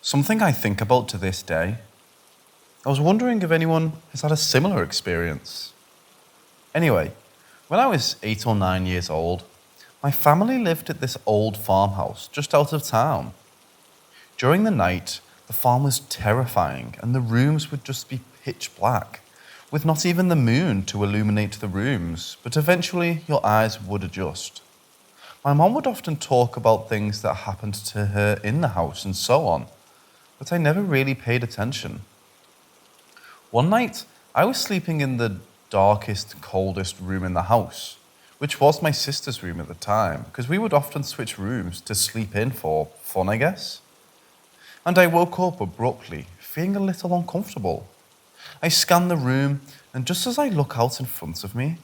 Something I think about to this day. I was wondering if anyone has had a similar experience. Anyway, when I was 8 or 9 years old, my family lived at this old farmhouse just out of town. During the night, the farm was terrifying and the rooms would just be pitch black, with not even the moon to illuminate the rooms, but eventually your eyes would adjust. My mom would often talk about things that happened to her in the house and so on, but I never really paid attention. One night, I was sleeping in the darkest, coldest room in the house, which was my sister's room at the time, because we would often switch rooms to sleep in for fun, I guess. And I woke up abruptly, feeling a little uncomfortable. I scan the room, and just as I look out in front of me,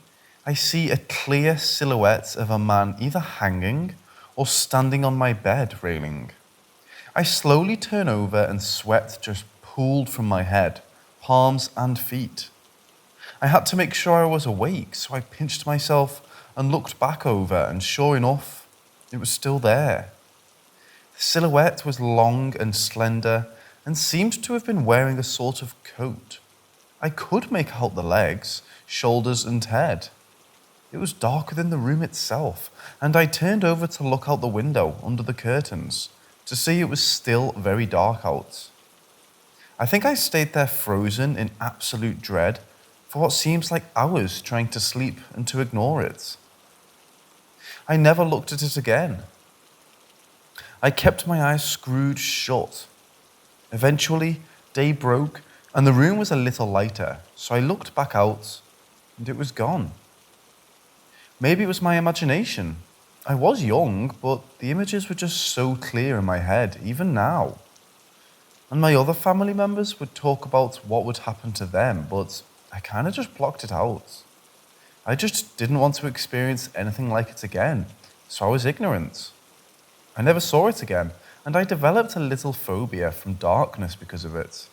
I see a clear silhouette of a man either hanging or standing on my bed railing. I slowly turn over and sweat just pooled from my head, palms and feet. I had to make sure I was awake, so I pinched myself and looked back over, and sure enough, it was still there. The silhouette was long and slender and seemed to have been wearing a sort of coat. I could make out the legs, shoulders and head. It was darker than the room itself, and I turned over to look out the window under the curtains to see it was still very dark out. I think I stayed there frozen in absolute dread for what seems like hours trying to sleep and to ignore it. I never looked at it again. I kept my eyes screwed shut. Eventually, day broke and the room was a little lighter, so I looked back out and it was gone. Maybe it was my imagination. I was young, but the images were just so clear in my head, even now. And my other family members would talk about what would happen to them, but I kind of just blocked it out. I just didn't want to experience anything like it again, so I was ignorant. I never saw it again, and I developed a little phobia from darkness because of it.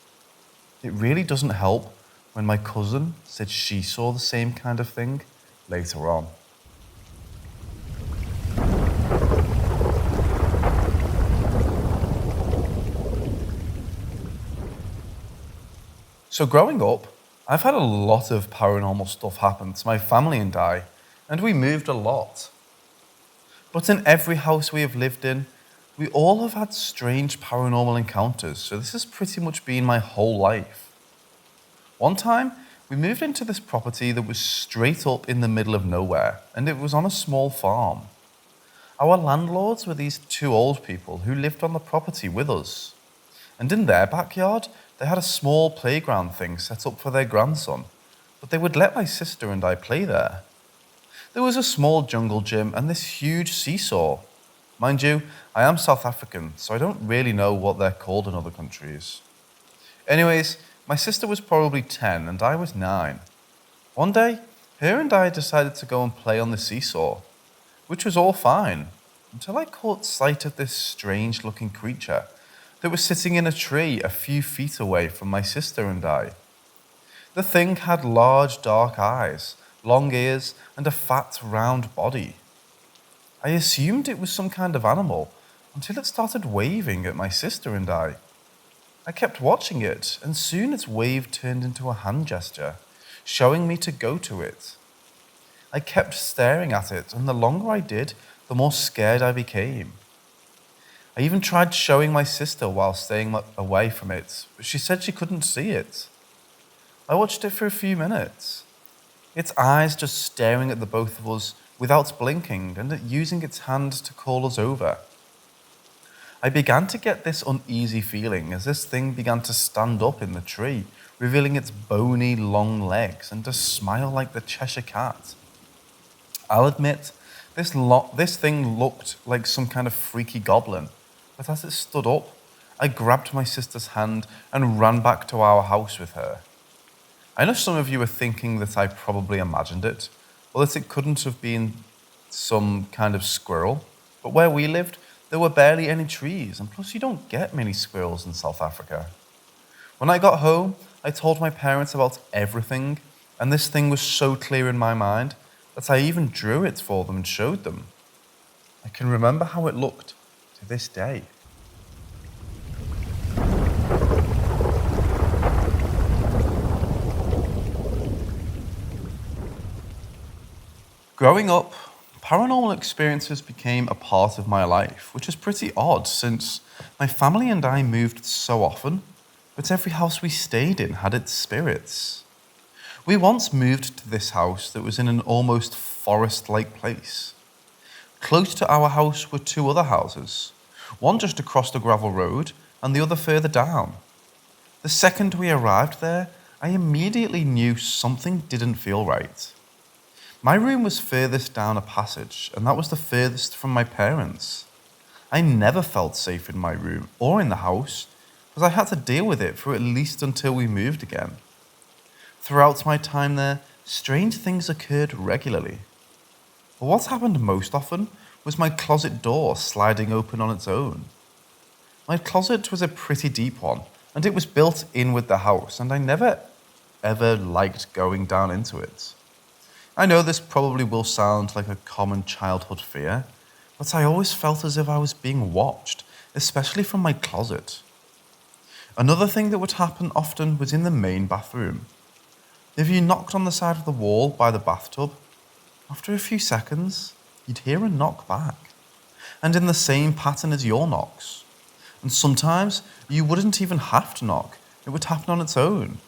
It really doesn't help when my cousin said she saw the same kind of thing later on. So growing up, I've had a lot of paranormal stuff happen to my family and we moved a lot. But in every house we have lived in, we all have had strange paranormal encounters, so this has pretty much been my whole life. One time, we moved into this property that was straight up in the middle of nowhere, and it was on a small farm. Our landlords were these two old people who lived on the property with us. And in their backyard, they had a small playground thing set up for their grandson, but they would let my sister and I play there. There was a small jungle gym and this huge seesaw. Mind you, I am South African, so I don't really know what they're called in other countries. Anyways, my sister was probably 10 and I was 9. One day, her and I decided to go and play on the seesaw, which was all fine, until I caught sight of this strange looking creature that was sitting in a tree a few feet away from my sister and I. The thing had large dark eyes, long ears, and a fat round body. I assumed it was some kind of animal until it started waving at my sister and I. I kept watching it, and soon its wave turned into a hand gesture, showing me to go to it. I kept staring at it, and the longer I did, the more scared I became. I even tried showing my sister while staying away from it, but she said she couldn't see it. I watched it for a few minutes. Its eyes just staring at the both of us without blinking and it using its hand to call us over. I began to get this uneasy feeling as this thing began to stand up in the tree, revealing its bony, long legs and to smile like the Cheshire Cat. I'll admit, this thing looked like some kind of freaky goblin, but as it stood up, I grabbed my sister's hand and ran back to our house with her. I know some of you are thinking that I probably imagined it, or that it couldn't have been some kind of squirrel, but where we lived, there were barely any trees, and plus you don't get many squirrels in South Africa. When I got home, I told my parents about everything, and this thing was so clear in my mind that I even drew it for them and showed them. I can remember how it looked to this day. Growing up, paranormal experiences became a part of my life, which is pretty odd since my family and I moved so often, but every house we stayed in had its spirits. We once moved to this house that was in an almost forest like place. Close to our house were two other houses, one just across the gravel road and the other further down. The second we arrived there, I immediately knew something didn't feel right. My room was furthest down a passage, and that was the furthest from my parents'. I never felt safe in my room or in the house, because I had to deal with it for at least until we moved again. Throughout my time there, strange things occurred regularly. But what happened most often was my closet door sliding open on its own. My closet was a pretty deep one, and it was built in with the house, and I never ever liked going down into it. I know this probably will sound like a common childhood fear, but I always felt as if I was being watched, especially from my closet. Another thing that would happen often was in the main bathroom. If you knocked on the side of the wall by the bathtub, after a few seconds, you'd hear a knock back, and in the same pattern as your knocks. And sometimes you wouldn't even have to knock, it would happen on its own.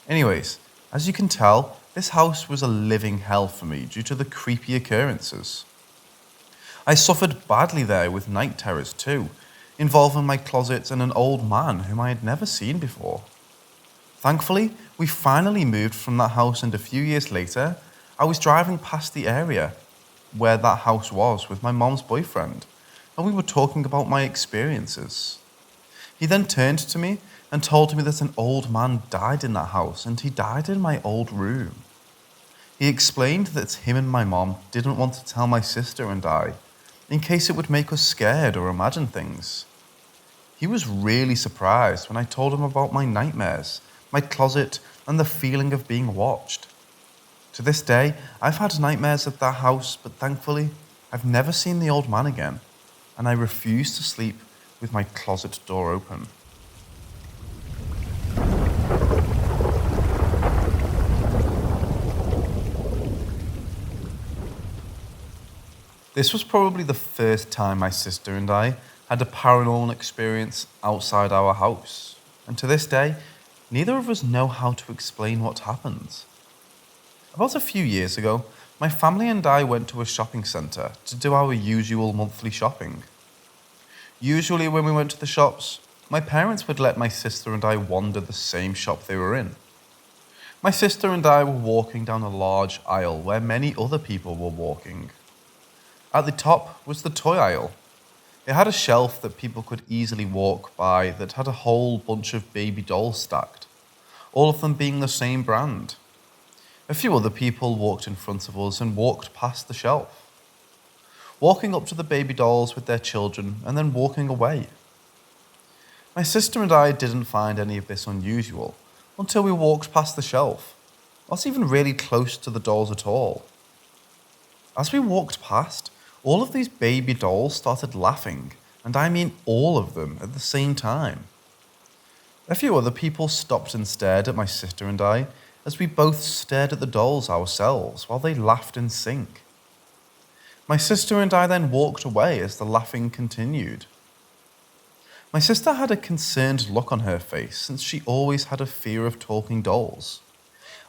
Anyways, as you can tell, this house was a living hell for me due to the creepy occurrences. I suffered badly there with night terrors too, involving my closet and an old man whom I had never seen before. Thankfully, we finally moved from that house, and a few years later, I was driving past the area where that house was with my mom's boyfriend, and we were talking about my experiences. He then turned to me and told me that an old man died in that house, and he died in my old room. He explained that him and my mom didn't want to tell my sister and I, in case it would make us scared or imagine things. He was really surprised when I told him about my nightmares, my closet, and the feeling of being watched. To this day, I've had nightmares at that house, but thankfully, I've never seen the old man again, and I refuse to sleep with my closet door open. This was probably the first time my sister and I had a paranormal experience outside our house, and to this day, neither of us know how to explain what happened. About a few years ago, my family and I went to a shopping centre to do our usual monthly shopping. Usually when we went to the shops, my parents would let my sister and I wander the same shop they were in. My sister and I were walking down a large aisle where many other people were walking. At the top was the toy aisle. It had a shelf that people could easily walk by that had a whole bunch of baby dolls stacked, all of them being the same brand. A few other people walked in front of us and walked past the shelf, walking up to the baby dolls with their children and then walking away. My sister and I didn't find any of this unusual until we walked past the shelf, not even really close to the dolls at all. As we walked past, all of these baby dolls started laughing, and I mean all of them at the same time. A few other people stopped and stared at my sister and I as we both stared at the dolls ourselves while they laughed in sync. My sister and I then walked away as the laughing continued. My sister had a concerned look on her face since she always had a fear of talking dolls.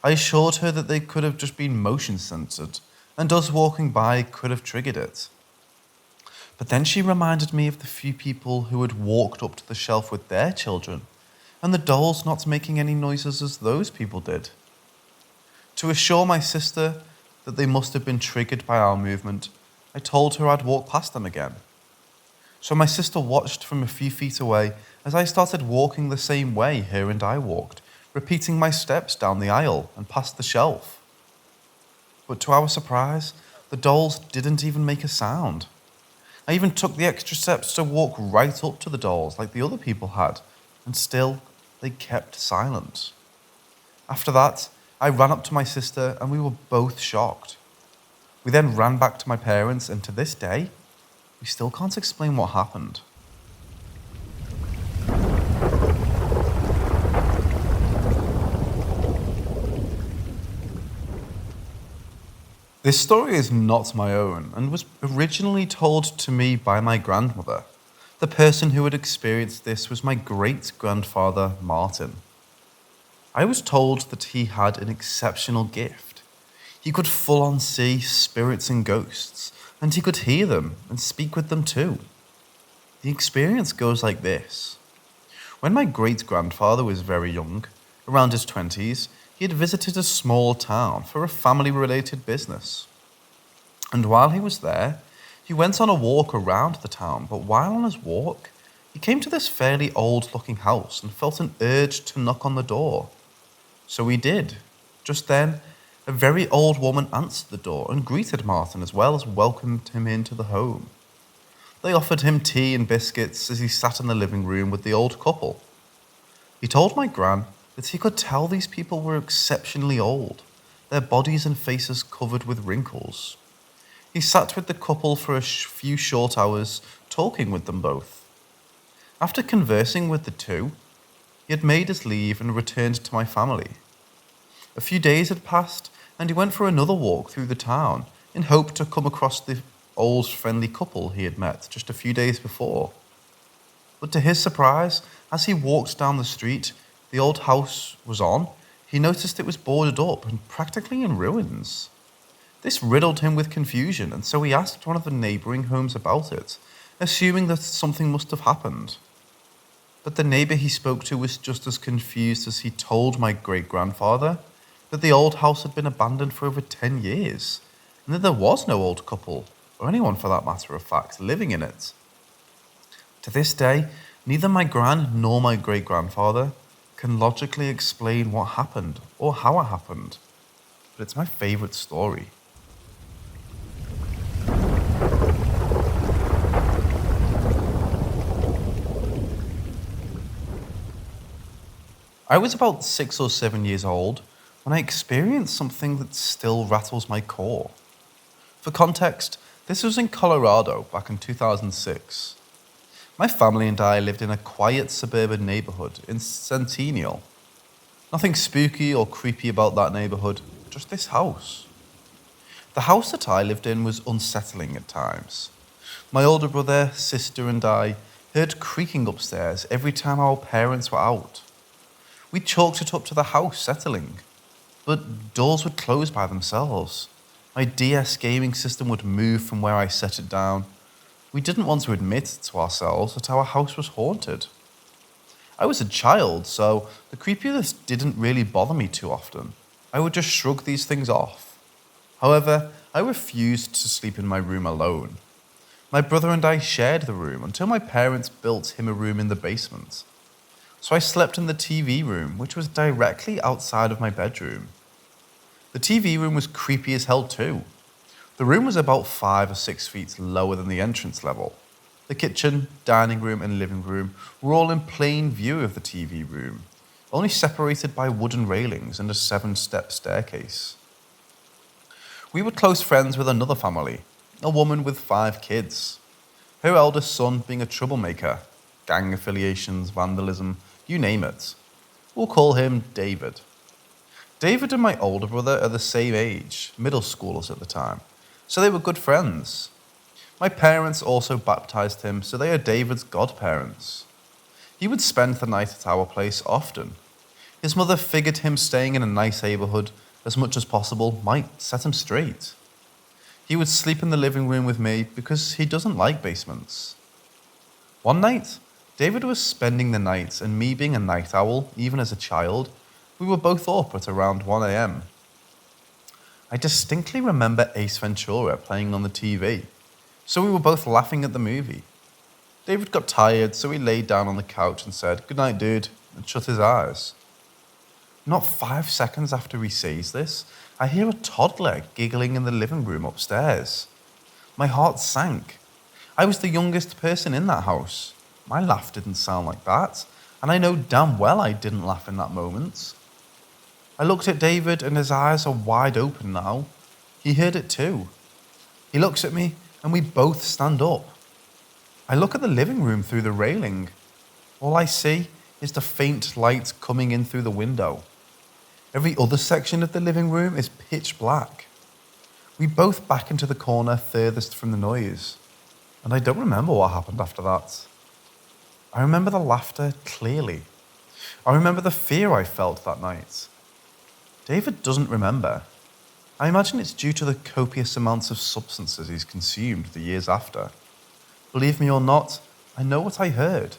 I assured her that they could have just been motion censored, and us walking by could have triggered it. But then she reminded me of the few people who had walked up to the shelf with their children, and the dolls not making any noises as those people did. To assure my sister that they must have been triggered by our movement, I told her I'd walk past them again. So my sister watched from a few feet away as I started walking the same way her and I walked, repeating my steps down the aisle and past the shelf. But to our surprise, the dolls didn't even make a sound. I even took the extra steps to walk right up to the dolls like the other people had, and still they kept silent. After that, I ran up to my sister and we were both shocked. We then ran back to my parents, and to this day, we still can't explain what happened. This story is not my own and was originally told to me by my grandmother. The person who had experienced this was my great grandfather, Martin. I was told that he had an exceptional gift. He could full on see spirits and ghosts, and he could hear them and speak with them too. The experience goes like this. When my great grandfather was very young, around his 20s, he had visited a small town for a family related business. And while he was there, he went on a walk around the town, but while on his walk, he came to this fairly old looking house and felt an urge to knock on the door. So he did. Just then, a very old woman answered the door and greeted Martin as well as welcomed him into the home. They offered him tea and biscuits as he sat in the living room with the old couple. He told my gran that he could tell these people were exceptionally old, their bodies and faces covered with wrinkles. He sat with the couple for a few short hours, talking with them both. After conversing with the two, he had made his leave and returned to my family. A few days had passed, and he went for another walk through the town in hope to come across the old friendly couple he had met just a few days before. But to his surprise, as he walked down the street the old house was on, he noticed it was boarded up and practically in ruins. This riddled him with confusion, and so he asked one of the neighbouring homes about it, assuming that something must have happened. But the neighbour he spoke to was just as confused as he told my great-grandfather that the old house had been abandoned for over 10 years, and that there was no old couple, or anyone for that matter of fact, living in it. To this day, neither my gran nor my great-grandfather can logically explain what happened or how it happened, but it's my favourite story. I was about 6 or 7 years old when I experienced something that still rattles my core. For context, this was in Colorado back in 2006. My family and I lived in a quiet suburban neighborhood in Centennial. Nothing spooky or creepy about that neighborhood, just this house. The house that I lived in was unsettling at times. My older brother, sister, and I heard creaking upstairs every time our parents were out. We chalked it up to the house settling, but doors would close by themselves. My DS gaming system would move from where I set it down. We didn't want to admit to ourselves that our house was haunted. I was a child, so the creepiness didn't really bother me too often. I would just shrug these things off. However, I refused to sleep in my room alone. My brother and I shared the room until my parents built him a room in the basement. So I slept in the TV room, which was directly outside of my bedroom. The TV room was creepy as hell too. The room was about 5 or 6 feet lower than the entrance level. The kitchen, dining room, and living room were all in plain view of the TV room, only separated by wooden railings and a 7-step staircase. We were close friends with another family, a woman with 5 kids. Her eldest son being a troublemaker, gang affiliations, vandalism, you name it. We'll call him David. David and my older brother are the same age, middle schoolers at the time, so they were good friends. My parents also baptized him, so they are David's godparents. He would spend the night at our place often. His mother figured him staying in a nice neighborhood as much as possible might set him straight. He would sleep in the living room with me because he doesn't like basements. One night, David was spending the night, and me being a night owl, even as a child, we were both up at around 1 a.m. I distinctly remember Ace Ventura playing on the TV, so we were both laughing at the movie. David got tired, so he laid down on the couch and said, "Good night, dude," and shut his eyes. Not 5 seconds after he says this, I hear a toddler giggling in the living room upstairs. My heart sank. I was the youngest person in that house. My laugh didn't sound like that, and I know damn well I didn't laugh in that moment. I looked at David, and his eyes are wide open now. He heard it too. He looks at me, and we both stand up. I look at the living room through the railing. All I see is the faint light coming in through the window. Every other section of the living room is pitch black. We both back into the corner furthest from the noise, and I don't remember what happened after that. I remember the laughter clearly. I remember the fear I felt that night. David doesn't remember. I imagine it's due to the copious amounts of substances he's consumed the years after. Believe me or not, I know what I heard.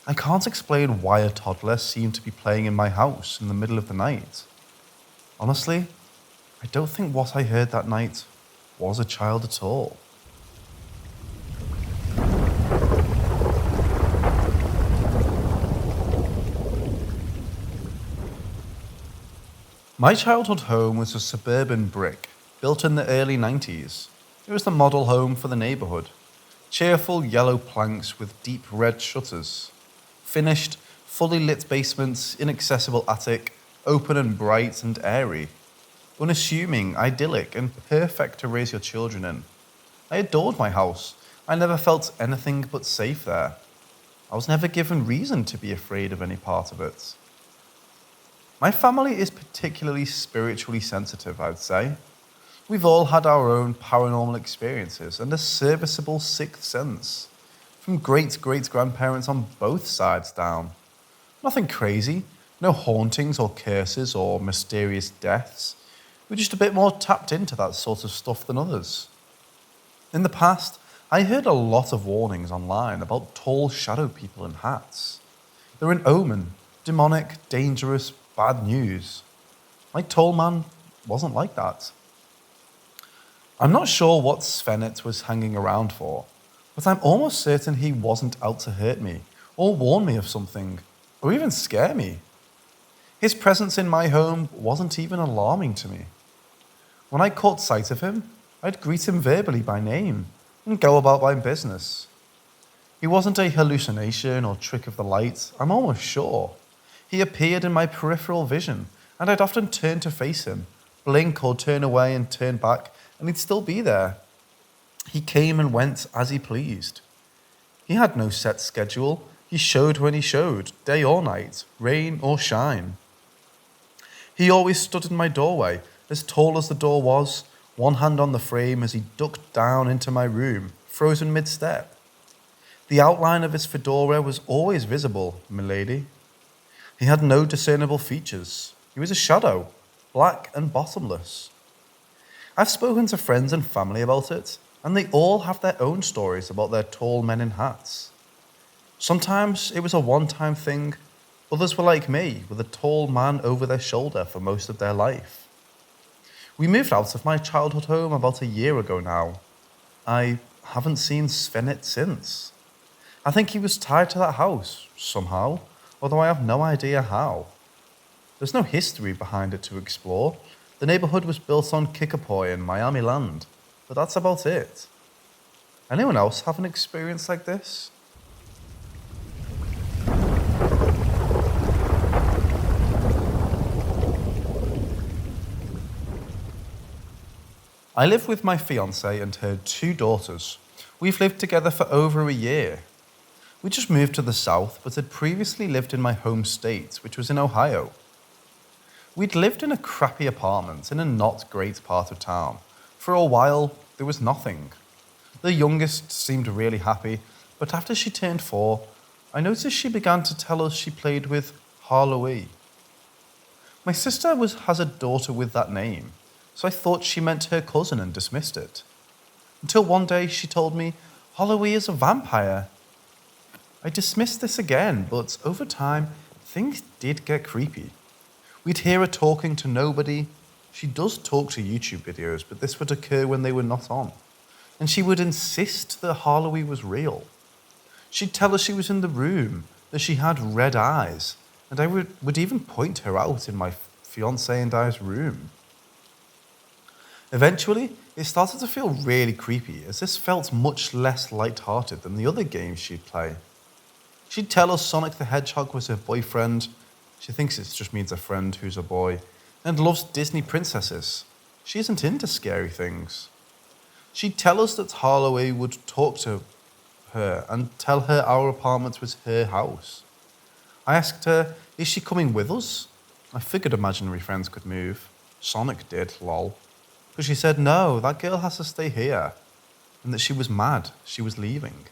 I can't explain why a toddler seemed to be playing in my house in the middle of the night. Honestly, I don't think what I heard that night was a child at all. My childhood home was a suburban brick, built in the early 90s. It was the model home for the neighbourhood. Cheerful yellow planks with deep red shutters. Finished, fully lit basements, inaccessible attic, open and bright and airy. Unassuming, idyllic, and perfect to raise your children in. I adored my house. I never felt anything but safe there. I was never given reason to be afraid of any part of it. My family is particularly spiritually sensitive, I'd say. We've all had our own paranormal experiences and a serviceable sixth sense, from great-great-grandparents on both sides down. Nothing crazy, no hauntings or curses or mysterious deaths. We're just a bit more tapped into that sort of stuff than others. In the past, I heard a lot of warnings online about tall shadow people in hats. They're an omen, demonic, dangerous, bad news. My tall man wasn't like that. I'm not sure what Svenet was hanging around for, but I'm almost certain he wasn't out to hurt me, or warn me of something, or even scare me. His presence in my home wasn't even alarming to me. When I caught sight of him, I'd greet him verbally by name and go about my business. He wasn't a hallucination or trick of the light, I'm almost sure. He appeared in my peripheral vision, and I'd often turn to face him, blink or turn away and turn back, and he'd still be there. He came and went as he pleased. He had no set schedule. He showed when he showed, day or night, rain or shine. He always stood in my doorway, as tall as the door was, one hand on the frame as he ducked down into my room, frozen mid-step. The outline of his fedora was always visible, milady. He had no discernible features. He was a shadow, black and bottomless. I've spoken to friends and family about it, and they all have their own stories about their tall men in hats. Sometimes it was a one-time thing, others were like me, with a tall man over their shoulder for most of their life. We moved out of my childhood home about a year ago now. I haven't seen Svenet since. I think he was tied to that house, somehow, although I have no idea how. There's no history behind it to explore. The neighborhood was built on Kickapoo in Miami land, but that's about it. Anyone else have an experience like this? I live with my fiancée and her 2 daughters. We've lived together for over a year. We just moved to the south, but had previously lived in my home state, which was in Ohio. We'd lived in a crappy apartment in a not great part of town. For a while, there was nothing. The youngest seemed really happy, but after she turned 4, I noticed she began to tell us she played with Halloween. My sister has a daughter with that name, so I thought she meant her cousin and dismissed it. Until one day she told me Halloween is a vampire. I dismissed this again, but over time, things did get creepy. We'd hear her talking to nobody. She does talk to YouTube videos, but this would occur when they were not on. And she would insist that Halloween was real. She'd tell us she was in the room, that she had red eyes, and I would even point her out in my fiancé and I's room. Eventually, it started to feel really creepy, as this felt much less light-hearted than the other games she'd play. She'd tell us Sonic the Hedgehog was her boyfriend. She thinks it just means a friend who's a boy, and loves Disney princesses. She isn't into scary things. She'd tell us that Harloway would talk to her and tell her our apartment was her house. I asked her, is she coming with us? I figured imaginary friends could move. Sonic did, lol. But she said, no, that girl has to stay here, and that she was mad. She was leaving.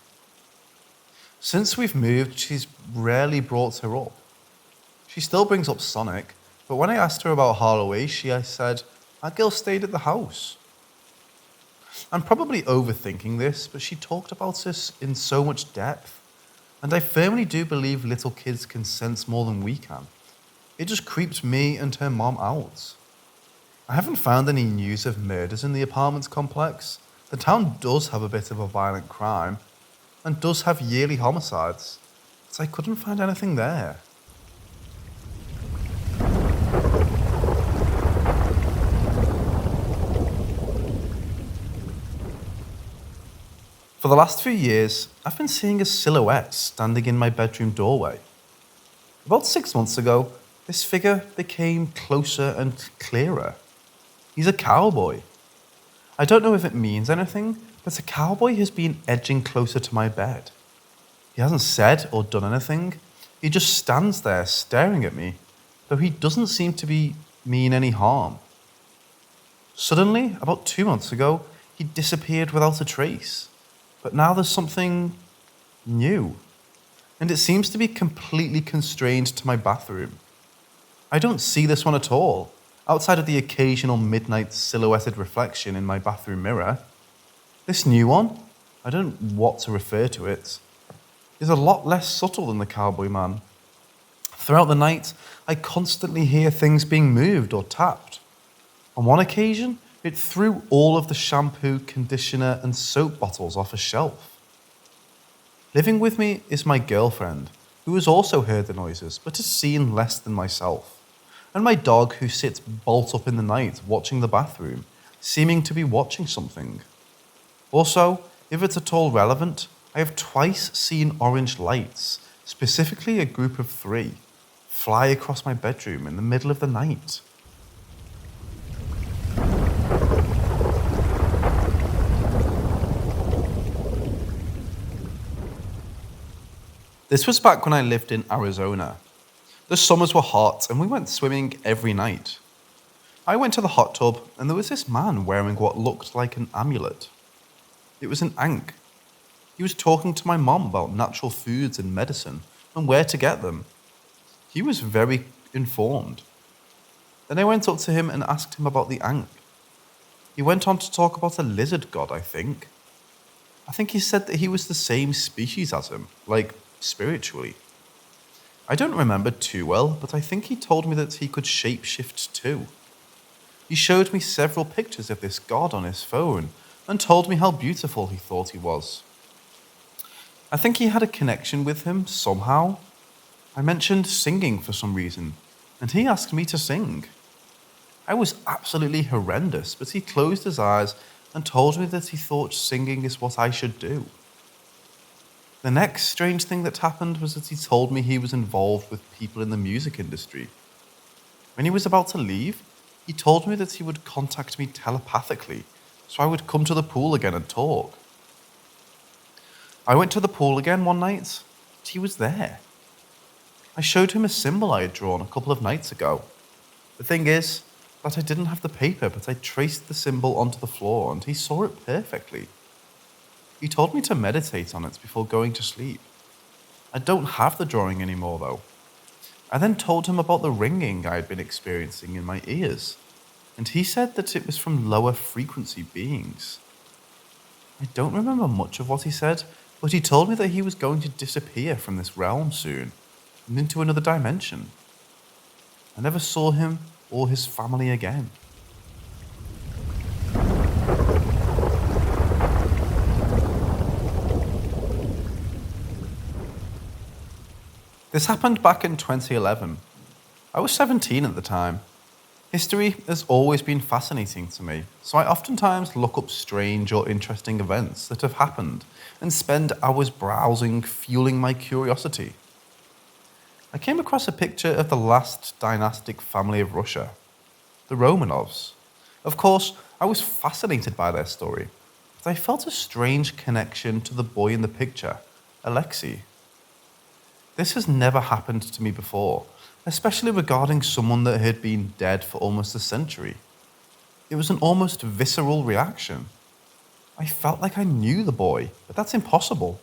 Since we've moved, she's rarely brought her up. She still brings up Sonic, but when I asked her about Harlow, I said, that girl stayed at the house. I'm probably overthinking this, but she talked about this in so much depth, and I firmly do believe little kids can sense more than we can. It just creeps me and her mom out. I haven't found any news of murders in the apartments complex. The town does have a bit of a violent crime, and does have yearly homicides, but I couldn't find anything there. For the last few years, I've been seeing a silhouette standing in my bedroom doorway. About 6 months ago, this figure became closer and clearer. He's a cowboy. I don't know if it means anything, but a cowboy has been edging closer to my bed. He hasn't said or done anything. He just stands there staring at me, though he doesn't seem to mean any harm. Suddenly, about 2 months ago, he disappeared without a trace. But now there's something new, and it seems to be completely constrained to my bathroom. I don't see this one at all, outside of the occasional midnight silhouetted reflection in my bathroom mirror. This new one, I don't know what to refer to it, is a lot less subtle than the cowboy man. Throughout the night, I constantly hear things being moved or tapped. On one occasion, it threw all of the shampoo, conditioner, and soap bottles off a shelf. Living with me is my girlfriend, who has also heard the noises, but has seen less than myself, and my dog, who sits bolt up in the night watching the bathroom, seeming to be watching something. Also, if it's at all relevant, I have twice seen orange lights, specifically a group of 3, fly across my bedroom in the middle of the night. This was back when I lived in Arizona. The summers were hot and we went swimming every night. I went to the hot tub and there was this man wearing what looked like an amulet. It was an ankh. He was talking to my mom about natural foods and medicine and where to get them. He was very informed. Then I went up to him and asked him about the ankh. He went on to talk about a lizard god, I think. I think he said that he was the same species as him, like spiritually. I don't remember too well, but I think he told me that he could shapeshift too. He showed me several pictures of this god on his phone and told me how beautiful he thought he was. I think he had a connection with him somehow. I mentioned singing for some reason, and he asked me to sing. I was absolutely horrendous, but he closed his eyes and told me that he thought singing is what I should do. The next strange thing that happened was that he told me he was involved with people in the music industry. When he was about to leave, he told me that he would contact me telepathically, so I would come to the pool again and talk. I went to the pool again one night, but he was there. I showed him a symbol I had drawn a couple of nights ago. The thing is that I didn't have the paper, but I traced the symbol onto the floor and he saw it perfectly. He told me to meditate on it before going to sleep. I don't have the drawing anymore though. I then told him about the ringing I had been experiencing in my ears, and he said that it was from lower frequency beings. I don't remember much of what he said, but he told me that he was going to disappear from this realm soon and into another dimension. I never saw him or his family again. This happened back in 2011. I was 17 at the time. History has always been fascinating to me, so I oftentimes look up strange or interesting events that have happened and spend hours browsing, fueling my curiosity. I came across a picture of the last dynastic family of Russia, the Romanovs. Of course, I was fascinated by their story, but I felt a strange connection to the boy in the picture, Alexei. This has never happened to me before, especially regarding someone that had been dead for almost a century. It was an almost visceral reaction. I felt like I knew the boy, but that's impossible.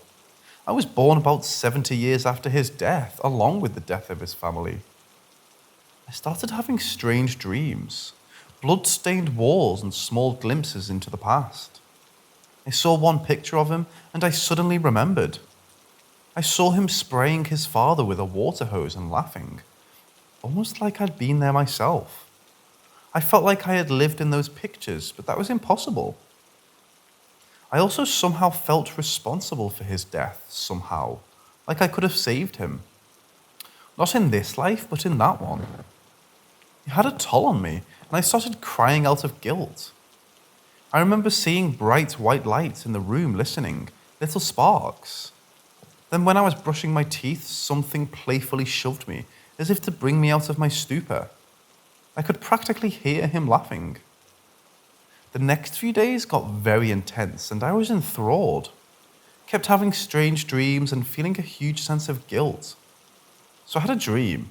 I was born about 70 years after his death, along with the death of his family. I started having strange dreams, blood-stained walls and small glimpses into the past. I saw one picture of him and I suddenly remembered. I saw him spraying his father with a water hose and laughing, almost like I'd been there myself. I felt like I had lived in those pictures, but that was impossible. I also somehow felt responsible for his death, somehow, like I could have saved him. Not in this life, but in that one. It had a toll on me, and I started crying out of guilt. I remember seeing bright white lights in the room listening, little sparks. Then when I was brushing my teeth, something playfully shoved me, as if to bring me out of my stupor. I could practically hear him laughing. The next few days got very intense and I was enthralled. Kept having strange dreams and feeling a huge sense of guilt. So I had a dream.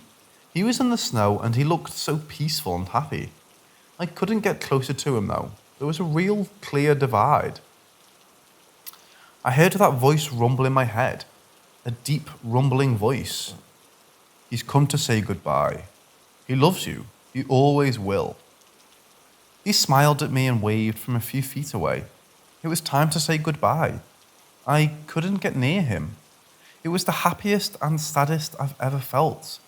He was in the snow and he looked so peaceful and happy. I couldn't get closer to him though. There was a real clear divide. I heard that voice rumble in my head. A deep rumbling voice. He's come to say goodbye. He loves you. He always will. He smiled at me and waved from a few feet away. It was time to say goodbye. I couldn't get near him. It was the happiest and saddest I've ever felt.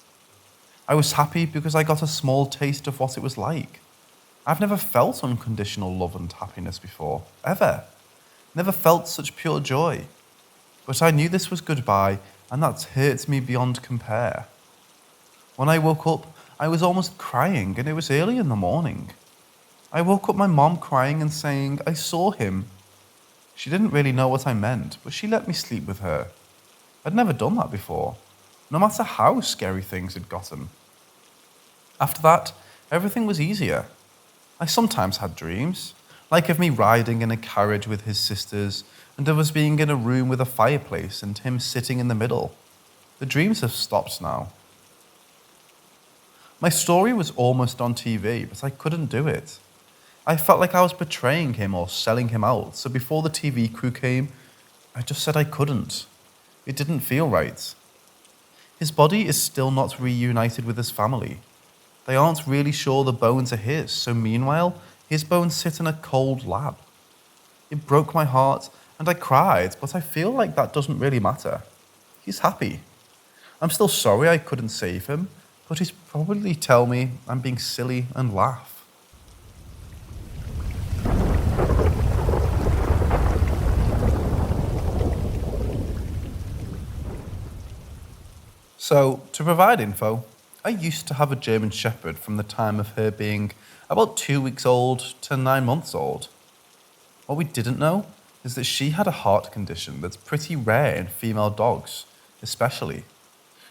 I was happy because I got a small taste of what it was like. I've never felt unconditional love and happiness before, ever. Never felt such pure joy. But I knew this was goodbye, and that hurt me beyond compare. When I woke up, I was almost crying, and it was early in the morning. I woke up my mom crying and saying, I saw him. She didn't really know what I meant, but she let me sleep with her. I'd never done that before, no matter how scary things had gotten. After that, everything was easier. I sometimes had dreams, like of me riding in a carriage with his sisters, and of us being in a room with a fireplace and him sitting in the middle. The dreams have stopped now. My story was almost on TV, but I couldn't do it. I felt like I was betraying him or selling him out, so before the TV crew came, I just said I couldn't. It didn't feel right. His body is still not reunited with his family. They aren't really sure the bones are his, so meanwhile, his bones sit in a cold lab. It broke my heart, and I cried, but I feel like that doesn't really matter. He's happy. I'm still sorry I couldn't save him, but he'd probably tell me I'm being silly and laugh. So, to provide info, I used to have a German Shepherd from the time of her being about 2 weeks old to 9 months old. What we didn't know is that she had a heart condition that's pretty rare in female dogs, especially.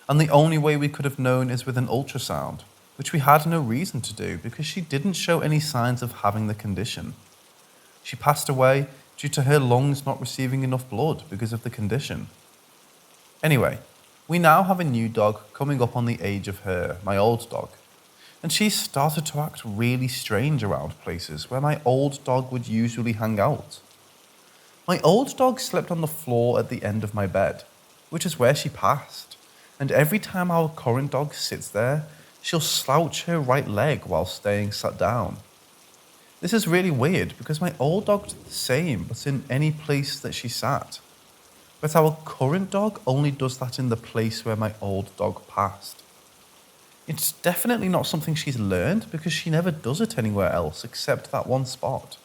And the only way we could have known is with an ultrasound, which we had no reason to do because she didn't show any signs of having the condition. She passed away due to her lungs not receiving enough blood because of the condition. Anyway, we now have a new dog coming up on the age of her, my old dog, and she started to act really strange around places where my old dog would usually hang out. My old dog slept on the floor at the end of my bed, which is where she passed, and every time our current dog sits there, she'll slouch her right leg while staying sat down. This is really weird because my old dog did the same, but in any place that she sat. But our current dog only does that in the place where my old dog passed. It's definitely not something she's learned because she never does it anywhere else except that one spot.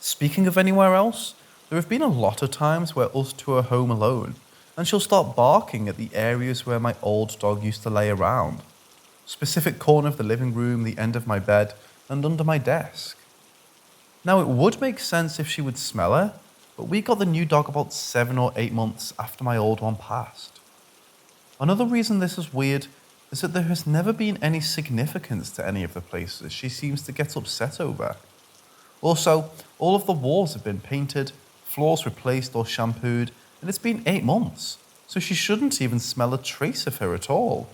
Speaking of anywhere else, there have been a lot of times where us two are home alone and she'll start barking at the areas where my old dog used to lay around. Specific corner of the living room, the end of my bed, and under my desk. Now it would make sense if she would smell her, but we got the new dog about 7 or 8 months after my old one passed. Another reason this is weird is that there has never been any significance to any of the places she seems to get upset over. Also, all of the walls have been painted, floors replaced or shampooed, and it's been 8 months, so she shouldn't even smell a trace of her at all.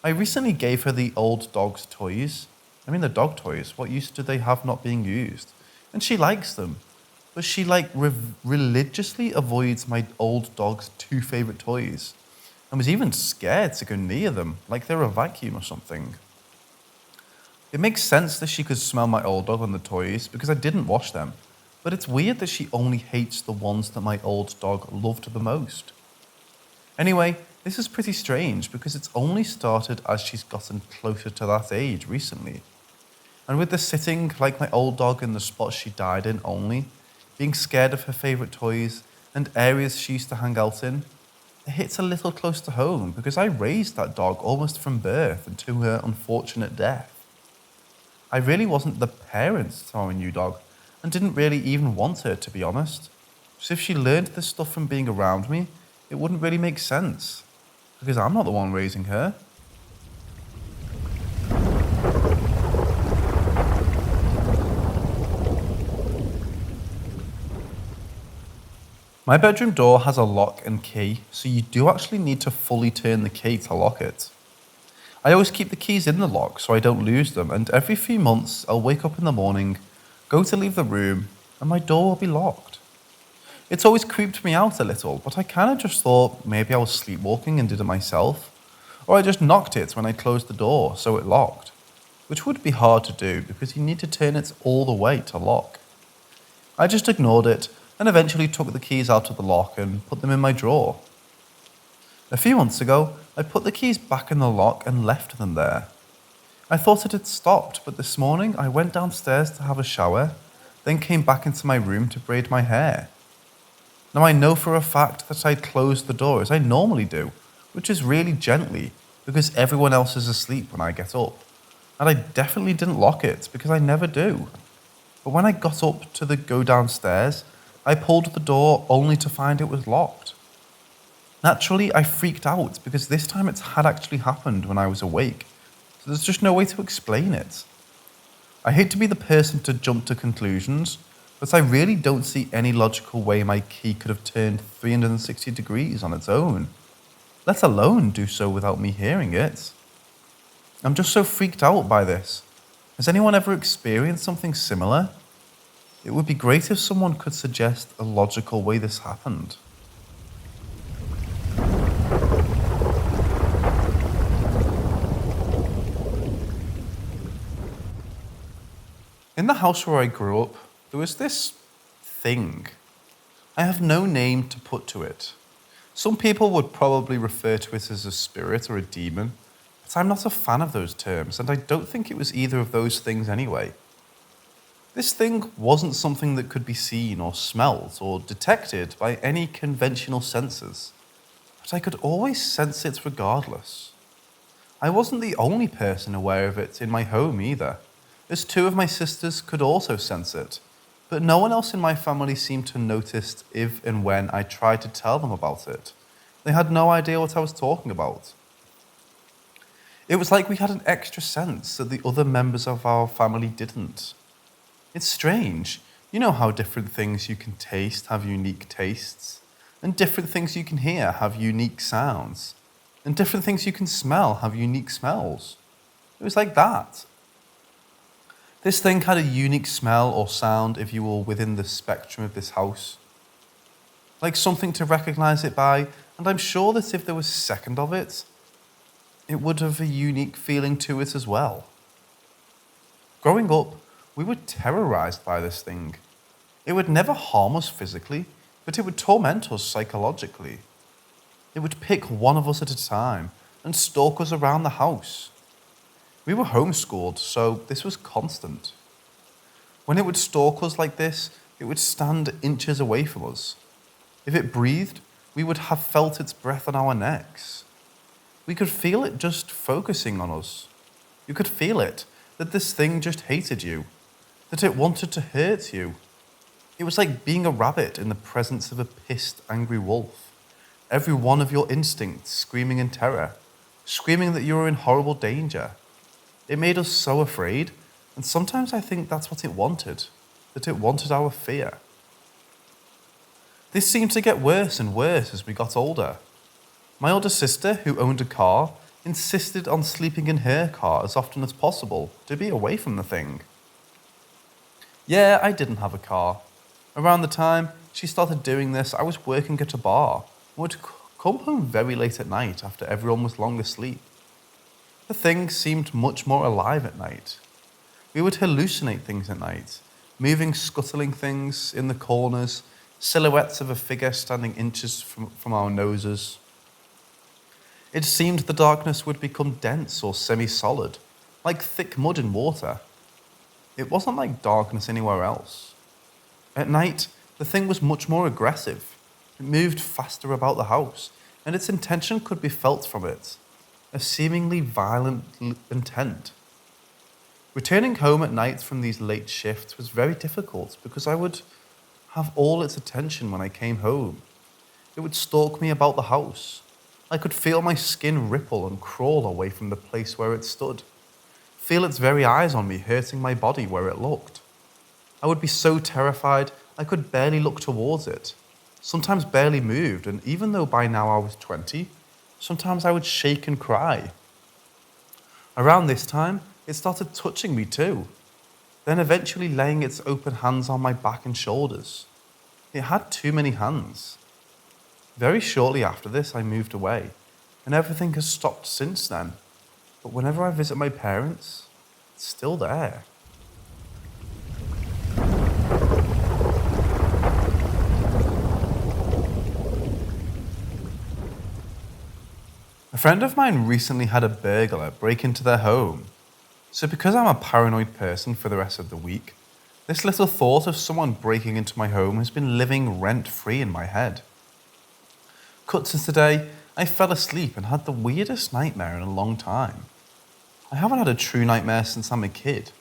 I recently gave her the old dog's toys. I mean, the dog toys, what use do they have not being used? And she likes them. But she religiously avoids my old dog's two favorite toys and was even scared to go near them like they were a vacuum or something. It makes sense that she could smell my old dog on the toys because I didn't wash them, but it's weird that she only hates the ones that my old dog loved the most. Anyway, this is pretty strange because it's only started as she's gotten closer to that age recently. And with the sitting like my old dog in the spot she died in only, being scared of her favourite toys, and areas she used to hang out in, it hits a little close to home because I raised that dog almost from birth and to her unfortunate death. I really wasn't the parent to our new dog and didn't really even want her, to be honest. So if she learned this stuff from being around me, it wouldn't really make sense because I'm not the one raising her. My bedroom door has a lock and key, so you do actually need to fully turn the key to lock it. I always keep the keys in the lock so I don't lose them, and every few months I'll wake up in the morning, go to leave the room, and my door will be locked. It's always creeped me out a little, but I kind of just thought maybe I was sleepwalking and did it myself, or I just knocked it when I closed the door so it locked, which would be hard to do because you need to turn it all the way to lock. I just ignored it and eventually took the keys out of the lock and put them in my drawer. A few months ago, I put the keys back in the lock and left them there. I thought it had stopped, but this morning I went downstairs to have a shower, then came back into my room to braid my hair. Now I know for a fact that I closed the door as I normally do, which is really gently because everyone else is asleep when I get up. And I definitely didn't lock it because I never do. But when I got up to go downstairs, I pulled the door only to find it was locked. Naturally, I freaked out because this time it had actually happened when I was awake, so there's just no way to explain it. I hate to be the person to jump to conclusions, but I really don't see any logical way my key could have turned 360 degrees on its own, let alone do so without me hearing it. I'm just so freaked out by this. Has anyone ever experienced something similar? It would be great if someone could suggest a logical way this happened. In the house where I grew up, there was this thing. I have no name to put to it. Some people would probably refer to it as a spirit or a demon, but I'm not a fan of those terms, and I don't think it was either of those things anyway. This thing wasn't something that could be seen or smelt or detected by any conventional senses, but I could always sense it regardless. I wasn't the only person aware of it in my home either, as two of my sisters could also sense it, but no one else in my family seemed to notice if and when I tried to tell them about it. They had no idea what I was talking about. It was like we had an extra sense that the other members of our family didn't. It's strange. You know how different things you can taste have unique tastes, and different things you can hear have unique sounds, and different things you can smell have unique smells. It was like that. This thing had a unique smell or sound if you were within the spectrum of this house. Like something to recognize it by, and I'm sure that if there was a second of it, it would have a unique feeling to it as well. Growing up, we were terrorized by this thing. It would never harm us physically, but it would torment us psychologically. It would pick one of us at a time and stalk us around the house. We were homeschooled, so this was constant. When it would stalk us like this, it would stand inches away from us. If it breathed, we would have felt its breath on our necks. We could feel it just focusing on us. You could feel it, that this thing just hated you, that it wanted to hurt you. It was like being a rabbit in the presence of a pissed, angry wolf. Every one of your instincts screaming in terror, screaming that you were in horrible danger. It made us so afraid, and sometimes I think that's what it wanted, that it wanted our fear. This seemed to get worse and worse as we got older. My older sister, who owned a car, insisted on sleeping in her car as often as possible to be away from the thing. Yeah, I didn't have a car. Around the time she started doing this, I was working at a bar and would come home very late at night after everyone was long asleep. The thing seemed much more alive at night. We would hallucinate things at night, moving, scuttling things in the corners, silhouettes of a figure standing inches from our noses. It seemed the darkness would become dense or semi-solid, like thick mud in water. It wasn't like darkness anywhere else. At night, the thing was much more aggressive. It moved faster about the house, and its intention could be felt from it, a seemingly violent intent. Returning home at night from these late shifts was very difficult because I would have all its attention when I came home. It would stalk me about the house. I could feel my skin ripple and crawl away from the place where it stood, feel its very eyes on me hurting my body where it looked. I would be so terrified I could barely look towards it, sometimes barely moved, and even though by now I was 20, sometimes I would shake and cry. Around this time, it started touching me too, then eventually laying its open hands on my back and shoulders. It had too many hands. Very shortly after this, I moved away, and everything has stopped since then. But whenever I visit my parents, it's still there. A friend of mine recently had a burglar break into their home. So because I'm a paranoid person for the rest of the week, this little thought of someone breaking into my home has been living rent-free in my head. Cut to today, I fell asleep and had the weirdest nightmare in a long time. I haven't had a true nightmare since I'm a kid.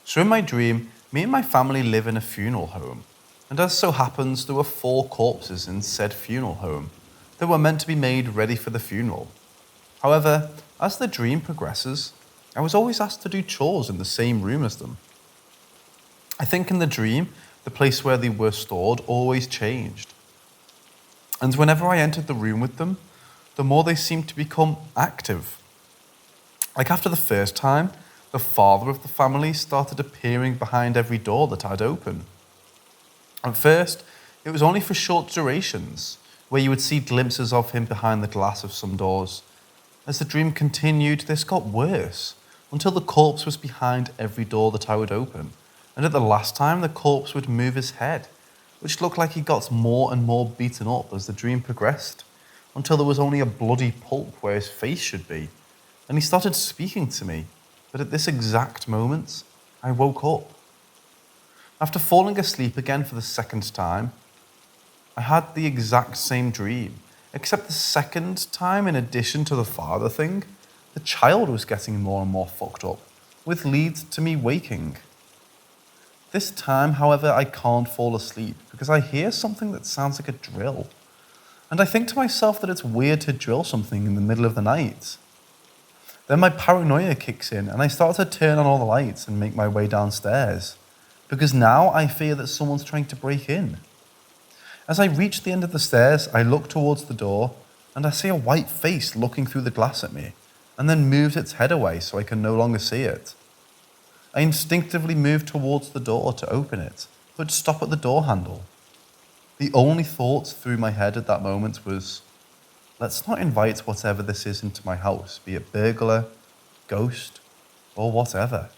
So in my dream, me and my family live in a funeral home, and as so happens, there were 4 corpses in said funeral home that were meant to be made ready for the funeral. However, as the dream progresses, I was always asked to do chores in the same room as them. I think in the dream, the place where they were stored always changed. And whenever I entered the room with them, the more they seemed to become active. Like after the first time, the father of the family started appearing behind every door that I'd open. At first, it was only for short durations, where you would see glimpses of him behind the glass of some doors. As the dream continued, this got worse, until the corpse was behind every door that I would open, and at the last time the corpse would move his head, which looked like he got more and more beaten up as the dream progressed, until there was only a bloody pulp where his face should be, and he started speaking to me, but at this exact moment, I woke up. After falling asleep again for the second time, I had the exact same dream, except the second time, in addition to the father thing, the child was getting more and more fucked up, which leads to me waking. This time, however, I can't fall asleep because I hear something that sounds like a drill. And I think to myself that it's weird to drill something in the middle of the night. Then my paranoia kicks in and I start to turn on all the lights and make my way downstairs, because now I fear that someone's trying to break in. As I reach the end of the stairs, I look towards the door and I see a white face looking through the glass at me, and then moves its head away so I can no longer see it. I instinctively move towards the door to open it, but stop at the door handle. The only thought through my head at that moment was, let's not invite whatever this is into my house, be it burglar, ghost, or whatever.